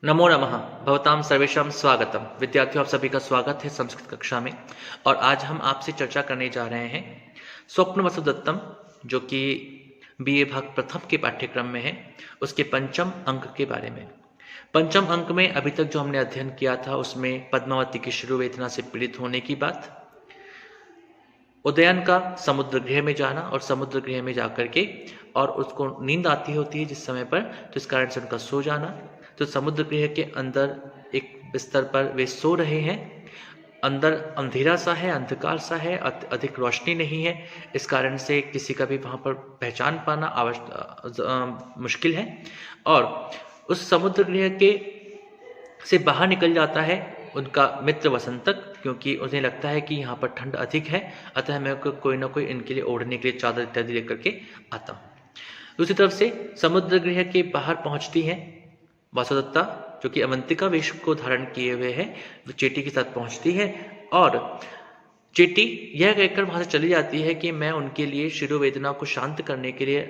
नमो नमः। भवतां सर्वेषां स्वागतम। विद्यार्थियों, आप सभी का स्वागत है संस्कृत कक्षा में। और आज हम आपसे चर्चा करने जा रहे हैं स्वप्न वसुदत्तम, जो कि बीए भाग प्रथम के पाठ्यक्रम में है, उसके पंचम अंक के बारे में। पंचम अंक में अभी तक जो हमने अध्ययन किया था उसमें पद्मावती की शिरो वेदना से पीड़ित होने की बात, उदयन का समुद्र गृह में जाना और समुद्र गृह में जाकर के और उसको नींद आती होती है जिस समय पर, तो इस कारण से उनका सो जाना। तो समुद्र गृह के अंदर एक बिस्तर पर वे सो रहे हैं, अंदर अंधेरा सा है, अंधकार सा है, अधिक रोशनी नहीं है, इस कारण से किसी का भी वहाँ पर पहचान पाना मुश्किल है। और उस समुद्र गृह के से बाहर निकल जाता है उनका मित्र वसंतक, क्योंकि उन्हें लगता है कि यहाँ पर ठंड अधिक है, अतः मैं कोई ना कोई इनके लिए ओढ़ने के लिए चादर इत्यादि लेकर के आता हूँ। दूसरी तरफ से समुद्र गृह के बाहर पहुंचती हैं वासुदत्ता, जो कि अवंतिका वेश को धारण किए हुए है, वो चेटी के साथ पहुंचती है और चेटी यह कहकर वहां से चली जाती है कि मैं उनके लिए शिरोवेदना को शांत करने के लिए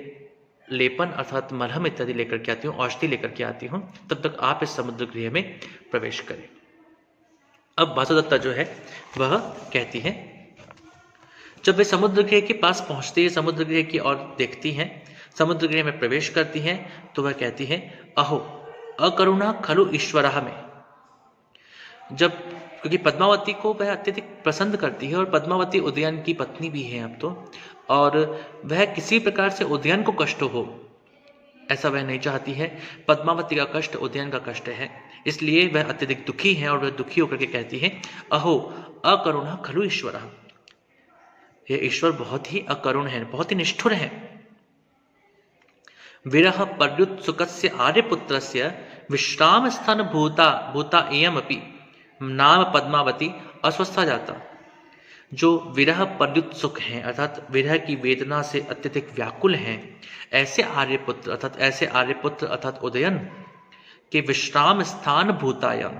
लेपन अर्थात मलहम इत्यादि लेकर के आती हूँ, औषधि लेकर के आती हूँ, तब तक आप इस समुद्र गृह में प्रवेश करें। अब वासुदत्ता जो है वह कहती है, जब वे समुद्र गृह के पास पहुंचती है, समुद्र गृह की ओर देखती हैं, समुद्र गृह में प्रवेश करती हैं, तो वह कहती है, अहो अकरुणा खलु ईश्वरः में। जब क्योंकि पद्मावती को वह अत्यधिक पसंद करती है और पद्मावती उदयन की पत्नी भी है अब तो, और वह किसी प्रकार से उदयन को कष्ट हो ऐसा वह नहीं चाहती है। पद्मावती का कष्ट उदयन का कष्ट है, इसलिए वह अत्यधिक दुखी है और वह दुखी होकर के कहती है, अहो अकरुणा खलु ईश्वरः, यह ईश्वर बहुत ही अकरुण है, बहुत ही निष्ठुर है। विरह पर्युत्सुकस्य आर्यपुत्रस्य विश्राम स्थान भूता एयमपि नाम पद्मावती अस्वस्था जाता। जो विरह पर्युत्सुक हैं अर्थात विरह की वेदना से अत्यधिक व्याकुल हैं, ऐसे आर्यपुत्र अर्थात उदयन के विश्राम स्थान भूतायम,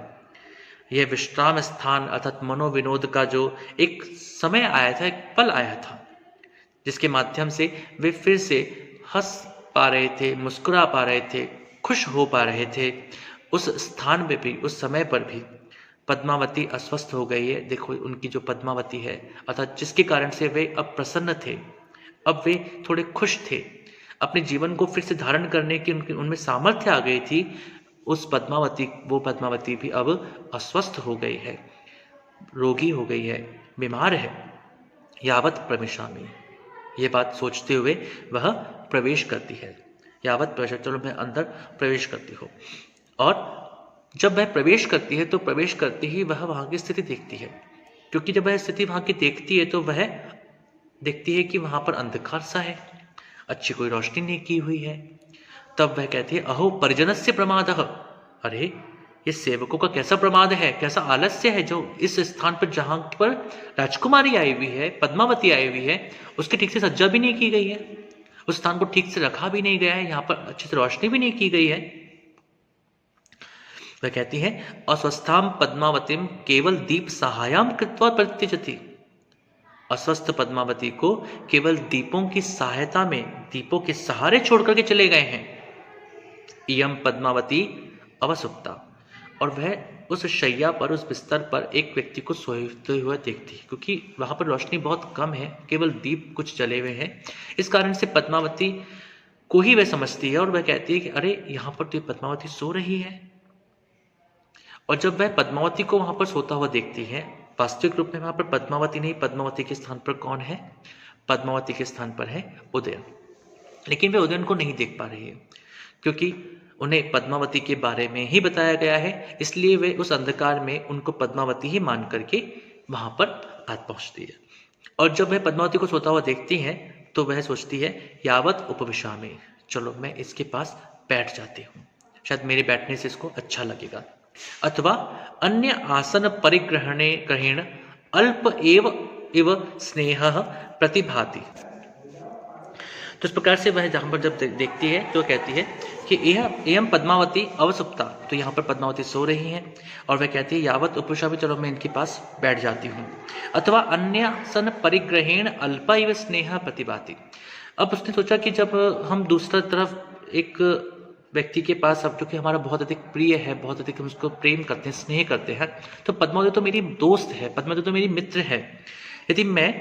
यह विश्राम स्थान अर्थात मनोविनोद का जो एक समय आया था, एक पल आया था, जिसके माध्यम से वे फिर से हंस पा रहे थे, मुस्कुरा पा रहे थे, खुश हो पा रहे थे, उस स्थान में भी, उस समय पर भी पद्मावती अस्वस्थ हो गई है। देखो उनकी जो पद्मावती है अर्थात जिसके कारण से वे अब प्रसन्न थे, अब वे थोड़े खुश थे, अपने जीवन को फिर से धारण करने की उनमें सामर्थ्य आ गई थी, उस वो पद्मावती भी अब अस्वस्थ हो गई है, रोगी हो गई है, बीमार है। यावत प्रविशामि, ये बात सोचते हुए वह प्रवेश करती है। यावत प्रवेश, चलो मैं अंदर प्रवेश करती हूँ। और जब वह प्रवेश करती है तो प्रवेश करते ही वह वहां की स्थिति देखती है, क्योंकि जब वह स्थिति वहां की देखती है तो वह देखती है कि वहां पर अंधकार सा है, अच्छी कोई रोशनी नहीं की हुई है। तब वह कहती है, अहो परिजनस्य प्रमादः, अरे ये सेवकों का कैसा प्रमाद है, कैसा आलस्य है, जो इस स्थान पर जहां पर राजकुमारी आई हुई है, पद्मावती आई हुई है, उसकी ठीक से सज्जा भी नहीं की गई है, उस स्थान को ठीक से रखा भी नहीं गया है, यहाँ पर अच्छी से रोशनी भी नहीं की गई है। वह कहती है, अस्वस्थाम पद्मावतीम केवल दीप सहायाम कृत्वा प्रत्यजति, अस्वस्थ पद्मावती को केवल दीपों की सहायता में, दीपों के सहारे छोड़ करके चले गए हैं। इयम पद्मावती अवसुप्ता, और वह उस शैया पर, उस बिस्तर पर एक व्यक्ति को सोते हुए देखती है, क्योंकि वहां पर रोशनी बहुत कम है, केवल दीप कुछ जले हुए हैं, इस कारण से पद्मावती को ही वह समझती है और वह कहती है कि अरे यहाँ पर तो पद्मावती सो रही है। और जब वह पद्मावती को वहां पर सोता हुआ देखती है, वास्तविक रूप में वहां पर पद्मावती नहीं, पद्मावती के स्थान पर कौन है, पद्मावती के स्थान पर है उदयन। लेकिन वे उदयन को नहीं देख पा रही है, क्योंकि उन्हें पद्मावती के बारे में ही बताया गया है, इसलिए वे उस अंधकार में उनको पद्मावती ही मान करके वहां पर आ पहुंचती है। और जब वह पद्मावती को सोता हुआ देखती है तो वह सोचती है, यावत उपविशामि, चलो मैं इसके पास बैठ जाती हूँ, शायद मेरे बैठने से इसको अच्छा लगेगा, अथवा अन्य आसन ग्रहण अल्प एव स्नेह प्रतिभाति। तो इस प्रकार से वह जहां पर जब देखती है तो कहती है कि यह एवं पद्मावती अवसुप्ता, तो यहाँ पर पद्मावती सो रही हैं, और वह कहती है, यावत उपविशामि, चलो मैं इनके पास बैठ जाती हूँ, अथवा अन्य सन परिग्रहेण अल्प एव स्नेह प्रतिभाति। अब उसने सोचा कि जब हम दूसरा तरफ एक व्यक्ति के पास अब जो कि हमारा बहुत अधिक प्रिय है, बहुत अधिक हम उसको प्रेम करते हैं, स्नेह करते हैं, तो पद्मावती तो मेरी दोस्त है, पद्मावती तो मेरी मित्र है। यदि मैं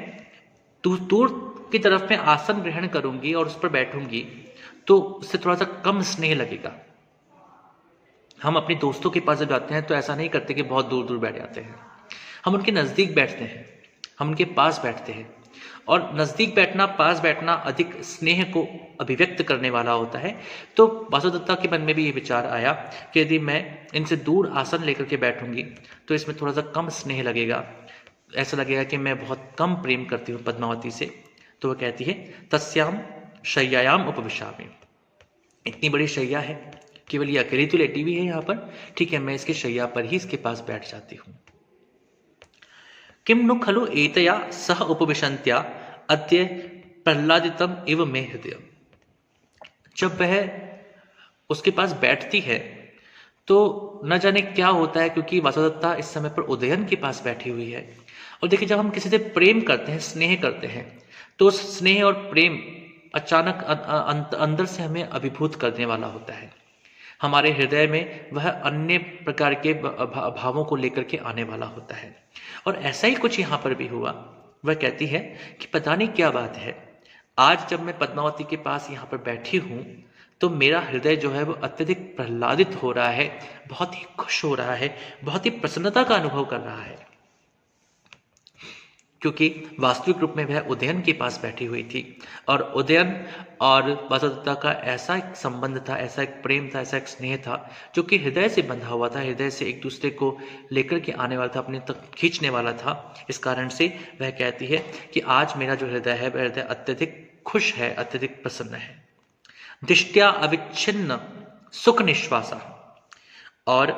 दूर की तरफ में आसन ग्रहण करूंगी और उस पर बैठूंगी तो उससे थोड़ा सा कम स्नेह लगेगा। हम अपने दोस्तों के पास जब जाते हैं तो ऐसा नहीं करते कि बहुत दूर दूर बैठ जाते हैं, हम उनके नज़दीक बैठते हैं, हम उनके पास बैठते हैं। और नज़दीक बैठना, पास बैठना अधिक स्नेह को अभिव्यक्त करने वाला होता है। तो वासुदत्ता के मन में भी ये विचार आया कि यदि मैं इनसे दूर आसन लेकर के बैठूंगी तो इसमें थोड़ा सा कम स्नेह लगेगा, ऐसा लगेगा कि मैं बहुत कम प्रेम करती हूँ पद्मावती से। तो वह कहती है तस्याम शय्यायाम उपविशामि, इतनी बड़ी शैया है, केवल ये अकेली तो लेटी हुई है यहाँ पर, ठीक है, मैं इसके शैया पर ही इसके पास बैठ जाती हूँ। किम नु खलु एतया सह उपविशन्त्या अद्य प्रह्लादितम इव मे हृदय। जब वह उसके पास बैठती है तो न जाने क्या होता है, क्योंकि वासुदत्ता इस समय पर उदयन के पास बैठी हुई है। और देखिए, जब हम किसी से प्रेम करते हैं, स्नेह करते हैं, तो स्नेह और प्रेम अचानक अंदर से हमें अभिभूत करने वाला होता है। हमारे हृदय में वह अन्य प्रकार के भावों को लेकर के आने वाला होता है। और ऐसा ही कुछ यहाँ पर भी हुआ। वह कहती है कि पता नहीं क्या बात है, आज जब मैं पद्मावती के पास यहाँ पर बैठी हूँ तो मेरा हृदय जो है वो अत्यधिक प्रह्लादित हो रहा है, बहुत ही खुश हो रहा है, बहुत ही प्रसन्नता का अनुभव कर रहा है, क्योंकि वास्तविक रूप में वह उदयन के पास बैठी हुई थी। और उदयन और वासुदत्ता का ऐसा एक संबंध था, ऐसा एक प्रेम था, ऐसा एक स्नेह था जो कि हृदय से बंधा हुआ था, हृदय से एक दूसरे को लेकर के आने वाला था, अपने तक खींचने वाला था। इस कारण से वह कहती है कि आज मेरा जो हृदय है वह हृदय अत्यधिक खुश है, अत्यधिक प्रसन्न है। दृष्टिया अविच्छिन्न सुख निश्वासा। और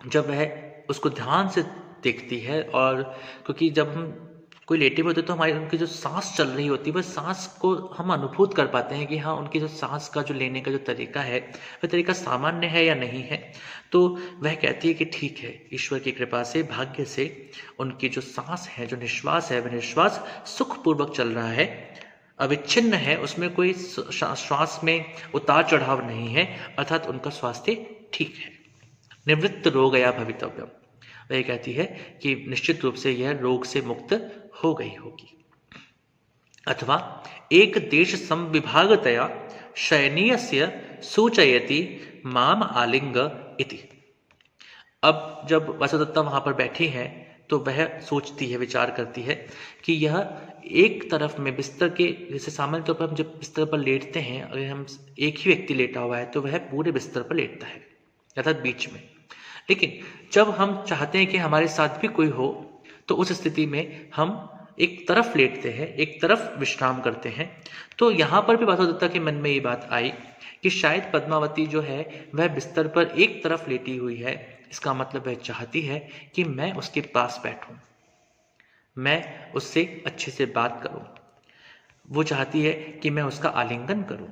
जब वह उसको ध्यान से देखती है, और क्योंकि जब हम कोई लेटे हुए होते तो हमारी उनकी जो सांस चल रही होती है, वह सांस को हम अनुभूत कर पाते हैं कि हाँ, उनकी जो सांस का जो लेने का जो तरीका है वह तरीका सामान्य है या नहीं है। तो वह कहती है कि ठीक है, ईश्वर की कृपा से, भाग्य से उनकी जो सांस है, जो निश्वास है, वह निश्वास सुखपूर्वक चल रहा है, अविच्छिन्न है, उसमें कोई श्वास में उतार चढ़ाव नहीं है, अर्थात उनका स्वास्थ्य ठीक है। निवृत्त रोग या भवितव्यम। वह कहती है कि निश्चित रूप से यह रोग से मुक्त हो गई होगी। अथवा एक देश संविभागतया शयनीयस्य सूचयति माम आलिंग इति। अब जब वासुदत्ता वहां पर बैठी है तो वह सोचती है, विचार करती है कि यह एक तरफ में बिस्तर के, जैसे सामान्य तौर पर हम जब बिस्तर पर लेटते हैं, अगर हम एक ही व्यक्ति लेटा हुआ है तो वह पूरे बिस्तर पर लेटता है, अर्थात बीच में। लेकिन जब हम चाहते हैं कि हमारे साथ भी कोई हो तो उस स्थिति में हम एक तरफ लेटते हैं, एक तरफ विश्राम करते हैं। तो यहाँ पर भी वासुदत्ता के मन में ये बात आई कि शायद पद्मावती जो है वह बिस्तर पर एक तरफ लेटी हुई है, इसका मतलब वह चाहती है कि मैं उसके पास बैठूं, मैं उससे अच्छे से बात करूं, वो चाहती है कि मैं उसका आलिंगन करूं।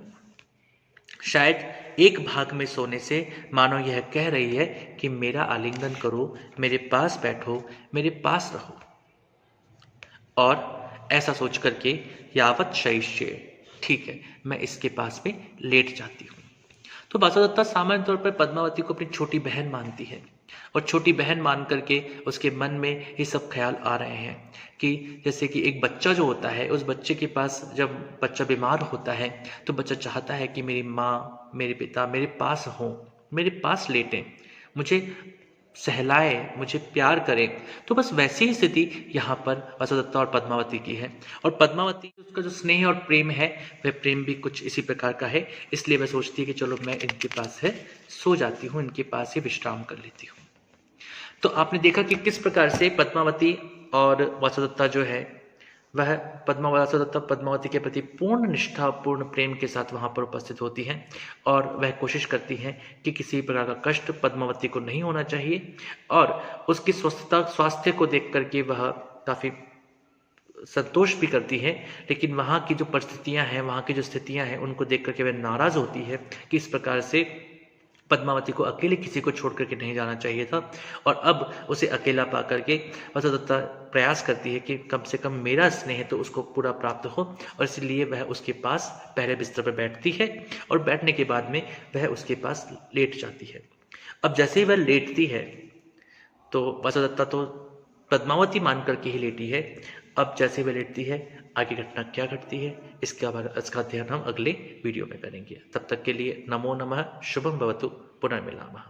शायद एक भाग में सोने से मानो यह कह रही है कि मेरा आलिंगन करो, मेरे पास बैठो, मेरे पास रहो। और ऐसा सोच करके यावत शैष्य, ठीक है, मैं इसके पास में लेट जाती हूँ। तो वासुदत्ता सामान्य तौर पर पद्मावती को अपनी छोटी बहन मानती है, और छोटी बहन मान करके उसके मन में ये सब ख्याल आ रहे हैं कि जैसे कि एक बच्चा जो होता है, उस बच्चे के पास जब बच्चा बीमार होता है तो बच्चा चाहता है कि मेरी माँ, मेरे पिता मेरे पास हों, मेरे पास लेटें, मुझे सहलाए, मुझे प्यार करें। तो बस वैसी ही स्थिति यहाँ पर वासुदत्ता और पद्मावती की है। और पद्मावती उसका जो स्नेह और प्रेम है वह प्रेम भी कुछ इसी प्रकार का है, इसलिए वह सोचती है कि चलो मैं इनके पास है सो जाती हूँ, इनके पास ही विश्राम कर लेती हूँ। तो आपने देखा कि किस प्रकार से पद्मावती और वासुदत्ता जो है वह वासुदत्ता पद्मावती के प्रति पूर्ण निष्ठा, पूर्ण प्रेम के साथ वहां पर उपस्थित होती हैं, और वह कोशिश करती हैं कि किसी प्रकार का कष्ट पद्मावती को नहीं होना चाहिए। और उसकी स्वास्थ्य को देख करके वह काफी संतोष भी करती है, लेकिन वहाँ की जो परिस्थितियां हैं, वहाँ की जो स्थितियां हैं, उनको देख करके वह नाराज होती है कि इस प्रकार से पद्मावती को अकेले किसी को छोड़ करके नहीं जाना चाहिए था और अब उसे अकेला पा करके वसुदत्ता प्रयास करती है कि कम से कम मेरा स्नेह तो उसको पूरा प्राप्त हो, और इसलिए वह उसके पास पहले बिस्तर पर बैठती है और बैठने के बाद में वह उसके पास लेट जाती है। अब जैसे ही वह लेटती है तो वसुदत्ता तो पद्मावती मान करके ही लेटी है। अब जैसे वह लेटती है, आगे घटना क्या घटती है इसका अध्ययन हम अगले वीडियो में करेंगे। तब तक के लिए नमो नमः, शुभम भवतु, पुनर्मिलामः।